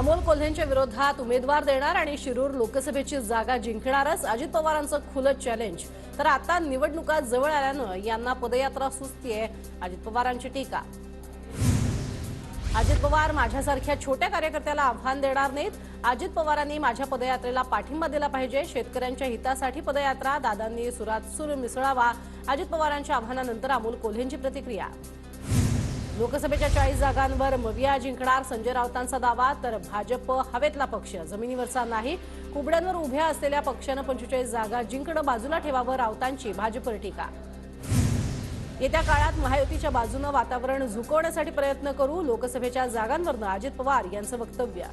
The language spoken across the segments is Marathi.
अमोल कोल्हेंच्या विरोधात उमेदवार देणार आणि शिरूर लोकसभेची जागा जिंकणारच अजित पवारांचं खुलं चॅलेंज। तर आता निवडणुका जवळ आल्यानं यांना पदयात्रा सुचतीये, अजित पवारांची टीका। अजित पवार माझ्यासारख्या छोट्या कार्यकर्त्याला आव्हान देणार नाहीत। अजित पवारांनी माझ्या पदयात्रेला पाठिंबा दिला पाहिजे। शेतकऱ्यांच्या हितासाठी पदयात्रा, दादांनी सुरात सूर मिसळावा। अजित पवारांच्या आव्हानानंतर अमोल कोल्हेंची प्रतिक्रिया। लोकसभेच्या 40 जागांवर मविया जिंकणार संजय राऊतांचा दावा। तर भाजप हवेतला पक्ष, जमिनीवरचा नाही। कुबड्यांवर उभ्या असलेल्या पक्षानं 45 जागा जिंकणं बाजूला ठेवावं, राऊतांची भाजपवर टीका। येत्या काळात महायुतीच्या बाजूनं वातावरण झुकवण्यासाठी प्रयत्न करू, लोकसभेच्या जागांवरनं अजित पवार यांचं वक्तव्य।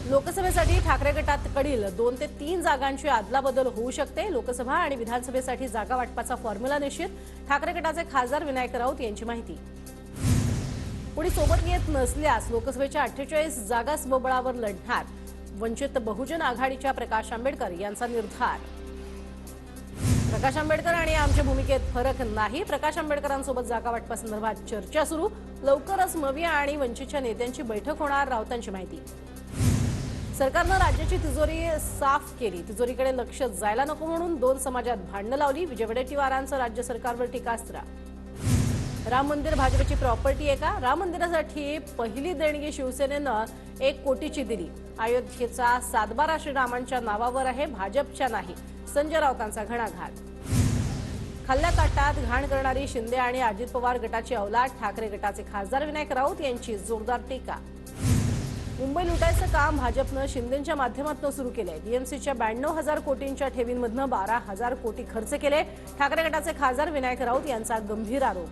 लोकसभेसाठी ठाकरे गटाकडील 2 ते 3 जागांची अदलाबदल होऊ शकते। लोकसभा आणि विधानसभेसाठी जागा वाटपाचा फॉर्म्युला निश्चित, ठाकरे गटाचे खासदार विनायक राऊत यांची माहिती। पुढे सोबत येत नसल्यास लोकसभेच्या 48 जागा स्वबळावर लढणार, वंचित बहुजन आघाडीच्या प्रकाश आंबेडकर यांचा निर्धार। प्रकाश आंबेडकर आणि आमच्या भूमिकेत फरक नाही, प्रकाश आंबेडकरांसोबत जागा वाटपासंदर्भात चर्चा सुरू। लवकरच मविया आणि वंचितच्या नेत्यांची बैठक होणार, राऊतांची माहिती। सरकारनं राज्याची तिजोरी साफ केली, तिजोरीकडे लक्ष जायला नको म्हणून 2 समाजात भांडणं लावली। विजय वडेट्टीवारांचं राज्य सरकारवर टीकास्त्र। राम मंदिर भाजपची प्रॉपर्टी आहे का? राम मंदिरासाठी पहिली देणगी शिवसेनेनं 1 कोटीची दिली। अयोध्येचा सातबारा श्रीरामांच्या नावावर आहे, भाजपच्या नाही, संजय राऊतांचा घणाघात। खाल्ल्या ताटात घाण करणारी शिंदे आणि अजित पवार गटाची औलाद, ठाकरे गटाचे खासदार विनायक राऊत यांची जोरदार टीका। मुंबई लुटायचं काम भाजपनं शिंदेच्या माध्यमातून सुरू केलंय। डीएमसीच्या 92,000 कोटींच्या ठेवींमधनं 12,000 कोटी खर्च केले, ठाकरे गटाचे खासदार विनायक राऊत यांचा गंभीर आरोप।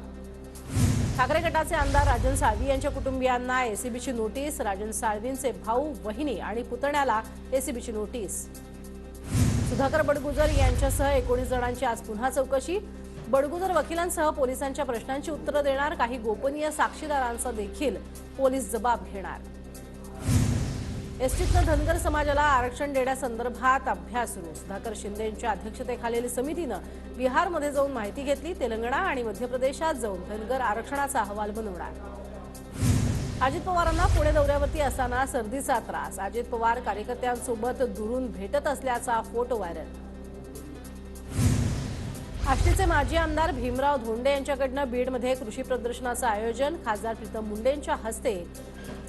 ठाकरे गटाचे आमदार राजन साळवी यांच्या कुटुंबियांना एसीबीची नोटीस, राजन साळवींचे भाऊ, वहिनी आणि पुतण्याला एसीबीची नोटीस। सुधाकर बडगुजर यांच्यासह 19 जणांची आज पुन्हा चौकशी। बडगुजर वकिलांसह पोलिसांच्या प्रश्नांची उत्तरं देणार, काही गोपनीय साक्षीदारांचा देखील पोलीस जबाब घेणार। एसटीतनं धनगर समाजाला आरक्षण देण्यासंदर्भात अभ्यास सुरू, सुधाकर शिंदेंच्या अध्यक्षतेखालील समितीनं बिहारमध्ये जाऊन माहिती घेतली। तेलंगणा आणि मध्य प्रदेशात जाऊन धनगर आरक्षणाचा अहवाल बनवणार। अजित पवारांना पुणे दौऱ्यावरती असताना सर्दीचा त्रास, अजित पवार कार्यकर्त्यांसोबत दुरून भेटत असल्याचा फोटो व्हायरल। आष्टीचे माजी आमदार भीमराव धोंडे यांच्याकडनं बीडमध्ये कृषी प्रदर्शनाचं आयोजन, खासदार प्रीतम मुंडेंच्या हस्ते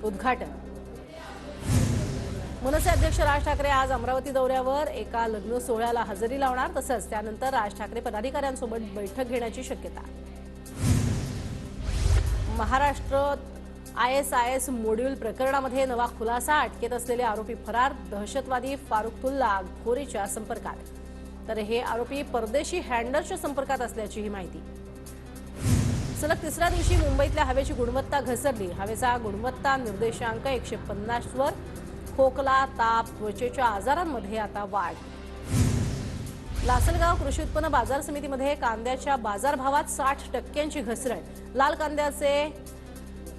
उद्घाटन। मनसे अध्यक्ष राज ठाकरे आज अमरावती दौऱ्यावर, एका लग्न सोहळ्याला हजेरी लावणार, तसंच त्यानंतर राज ठाकरे पदाधिकाऱ्यांसोबत बैठक घेण्याची शक्यता। महाराष्ट्र ISIS मॉड्यूल प्रकरणामध्ये नवा खुलासा, अटकेत असलेले आरोपी फरार, दहशतवादी फारुखुल्ला घोरीच्या संपर्कात। तर हे आरोपी परदेशी हँडलरच्या संपर्कात असल्याचीही माहिती। सलग 3ऱ्या दिवशी मुंबईतल्या हवेची गुणवत्ता घसरली, हवेचा गुणवत्ता निर्देशांक 150 वर। खोकला, ताप, त्वचेच्या आजारांमध्ये आता वाढ। लासलगाव कृषी उत्पन्न बाजार समितीमध्ये कांद्याच्या बाजारभावात 60% घसरण, लाल कांद्याचे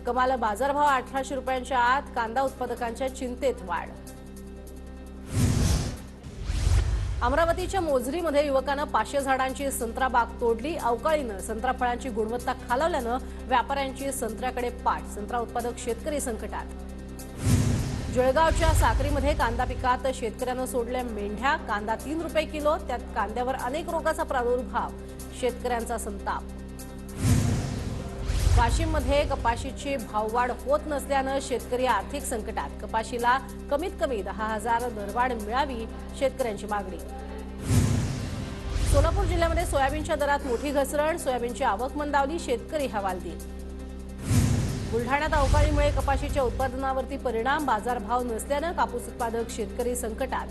कमाल बाजारभाव 1800 रुपयांच्या आत, कांदा उत्पादकांच्या चिंतेत वाढ। अमरावतीच्या मोझरीमध्ये युवकानं 500 झाडांची संत्रा बाग तोडली, अवकाळीनं संत्रा फळांची गुणवत्ता खालावल्यानं व्यापाऱ्यांची संत्र्याकडे पाठ, संत्रा उत्पादक शेतकरी संकटात। जळगावच्या साक्रीमध्ये कांदा पिकात शेतकऱ्यानं सोडल्या मेंढ्या, कांदा 3 रुपये किलो, त्यात कांद्यावर अनेक रोगाचा प्रादुर्भाव, शेतकऱ्यांचा संताप। वाशिममध्ये कपाशीची भाववाढ होत नसल्यानं शेतकरी आर्थिक संकटात, कपाशीला कमीत कमी 10,000 दरवाढ मिळावी, शेतकऱ्यांची मागणी। सोलापूर जिल्ह्यामध्ये सोयाबीनच्या दरात मोठी घसरण, सोयाबीनची आवक मंदावली, शेतकरी हवालदिल। बुलढाण्यात अवकाळीमुळे कपाशीच्या उत्पादनावरती परिणाम, बाजारभाव नसल्यानं कापूस उत्पादक शेतकरी संकटात।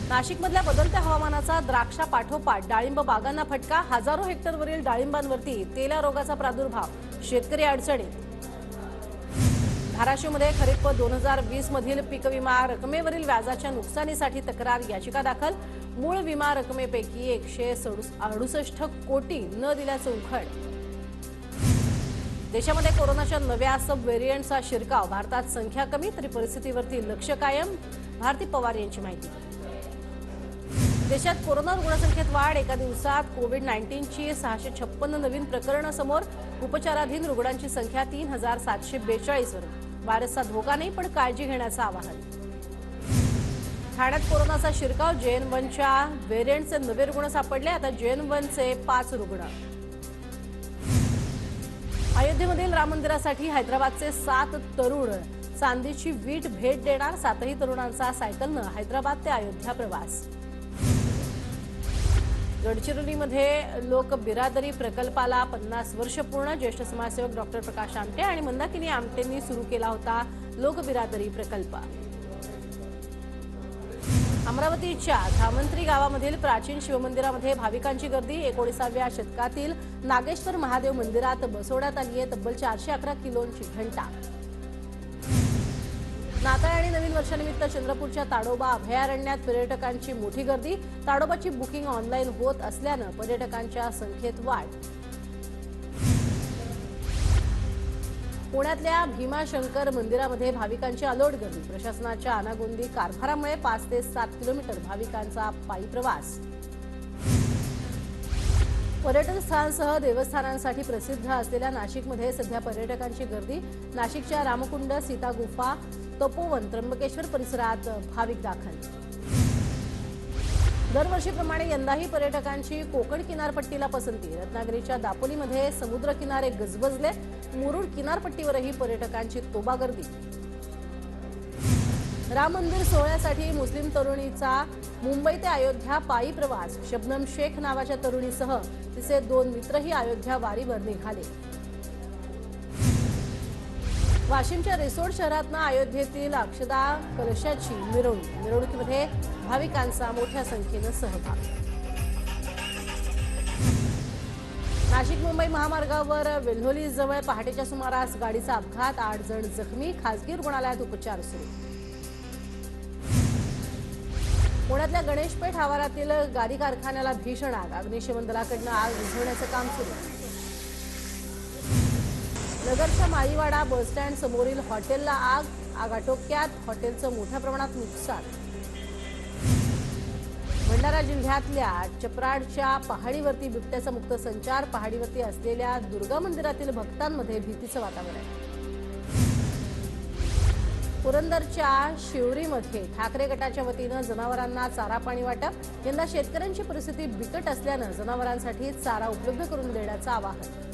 नाशिकमधल्या बदलत्या हवामानाचा द्राक्षापाठोपाठ डाळिंब बागांना फटका, हजारो हेक्टरवरील डाळिंबांवरती तेल्या रोगाचा प्रादुर्भाव, शेतकरी अडचणीत। धाराशिवमध्ये खरीप 2020 मधील पीक विमा रकमेवरील व्याजाच्या नुकसानीसाठी तक्रार याचिका दाखल, मूळ विमा रकमेपैकी 168 कोटी न दिल्याचं उघड। देशामध्ये कोरोनाच्या नव्या सब व्हेरियंटचा शिरकाव, भारतात संख्या कमी तरी परिस्थितीवरती लक्ष कायम, भारती पवार यांची माहिती। देशात कोरोना रुग्णसंख्येत वाढ. एका दिवसात कोविड-19ची 656 नवीन प्रकरणं समोर. उपचाराधीन रुग्णांची संख्या 3742 वर. व्हायरसचा धोका नाही, पण काळजी घेण्याचं आवाहन. ठाण्यात कोरोनाचा शिरकाव. JN1च्या व्हेरियंटचे नवे रुग्ण सापडले. आता JN1चे 5 रुग्ण. अयोध्येमधील राम मंदिरासाठी हैदराबादचे 7 तरुण चांदीची वीट भेट देणार. 7ही तरुणांचा सायकलनं हैदराबाद ते अयोध्या प्रवास. गडचिरोलीमध्ये लोक बिरादरी प्रकल्पाला 50 वर्ष पूर्ण. ज्येष्ठ समाजसेवक डॉक्टर प्रकाश आमटे आणि मंदाकिनी आमटेंनी सुरू केला होता लोक बिरादरी प्रकल्प. अमरावतीच्या धामंत्री गावामधील प्राचीन शिवमंदिरामध्ये भाविकांची गर्दी. 19व्या शतकातील नागेश्वर महादेव मंदिरात बसवण्यात आली आहे तब्बल 411 किलोची घंटा. नाताळ आणि नवीन वर्षानिमित्त चंद्रपूरच्या ताडोबा अभयारण्यात पर्यटकांची मोठी गर्दी. ताडोबाची बुकिंग ऑनलाईन होत असल्यानं पर्यटकांच्या संख्येत वाढ. पुण्यातल्या भीमाशंकर मंदिरामध्ये भाविकांची अलोट गर्दी. प्रशासनाच्या अनागोंदी कारभारामुळे 5 ते 7 किलोमीटर भाविकांचा पायी प्रवास. पर्यटन स्थळांसह देवस्थानांसाठी प्रसिद्ध असलेल्या नाशिकमध्ये सध्या पर्यटकांची गर्दी. नाशिकच्या रामकुंड, सीता गुफा, तपोवन, त्र्यंबकेश्वर परिसरात भाविक दाखल. दरवर्षीप्रमाणे यंदाही पर्यटकांची कोकण किनारपट्टीला पसंती. रत्नागिरीच्या दापोलीमध्ये समुद्र किनारे गजबजले. मुरुड किनारपट्टीवरही पर्यटकांची तोबा गर्दी. राम मंदिर सोहळ्यासाठी मुस्लिम तरुणीचा मुंबई ते अयोध्या पायी प्रवास. शबनम शेख नावाच्या तरुणीसह तिचे 2 मित्रही अयोध्या वारीवर निघाले. वाशिमच्या रिसोड शहरातनं अयोध्येतील अक्षदा कलशाची मिरवणूक. मिरवणुकीमध्ये भाविकांचा मोठ्या संख्येनं सहभाग. नाशिक मुंबई महामार्गावर वेल्होलीजवळ पहाटेच्या सुमारास गाडीचा अपघात. 8 जण जखमी. खासगी रुग्णालयात उपचार सुरू. पुण्यातल्या गणेशपेठ आवारातील गादी कारखान्याला भीषण आग. अग्निशमन दलाकडून आग विझवण्याचं काम सुरू. नगरच्या माळीवाडा बसस्टँड समोरील हॉटेलला आग. आग आटोक्यात. हॉटेलचं मोठ्या प्रमाणात नुकसान. भंडारा जिल्ह्यातल्या चपराडच्या पहाडीवरती बिबट्याचा मुक्त संचार. पहाडीवरती असलेल्या दुर्गा मंदिरातील भक्तांमध्ये भीतीचं वातावरण. पुरंदरच्या शिवरीमध्ये ठाकरे गटाच्या वतीनं जनावरांना चारा पाणी वाटप. यंदा शेतकऱ्यांची परिस्थिती बिकट असल्यानं जनावरांसाठी चारा उपलब्ध करून देण्याचं आवाहन.